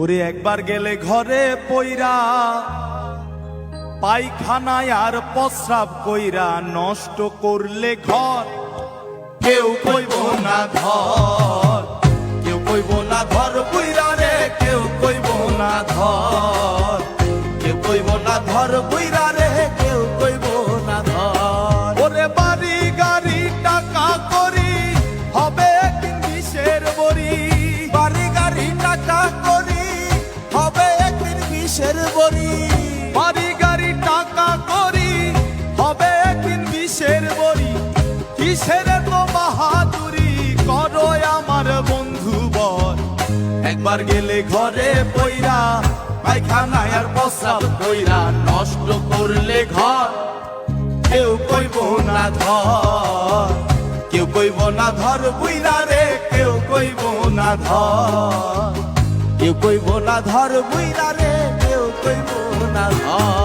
ওরে একবার গেলে ঘরে পইরা পায়খানায় আর প্রস্রাব কইরা নষ্ট করলে ঘর কেউ কইব না ধর, কেউ কইব না ধর বুইরা রে, কেউ কইব না ধর, কেউ কইব না ধর বুইরা রে, কেউ কইব না ধর। ওরে বাড়ি গাড়ি টাকা করি হবে একদিন বিষের বড়ি, বাড়ি গাড়ি টাকা করি হবে একদিন বিষের বড়ি, বাড়ি গাড়ি টাকা করি হবে একদিন বিষের বড়ি। কিসের তো বাহাদুরি করো আমার বন্ধু বর, একবার গেলে ঘরে পইরা পায়খানায় আর প্রস্রাব কইরা নষ্ট করলে ঘর কেউ কইব না ধর, কেউ কইব না ধর বুইরা রে, কেউ কইব না ধর, কেউ কইব না ধর বুইরা রে, কেউ কইব না ধর।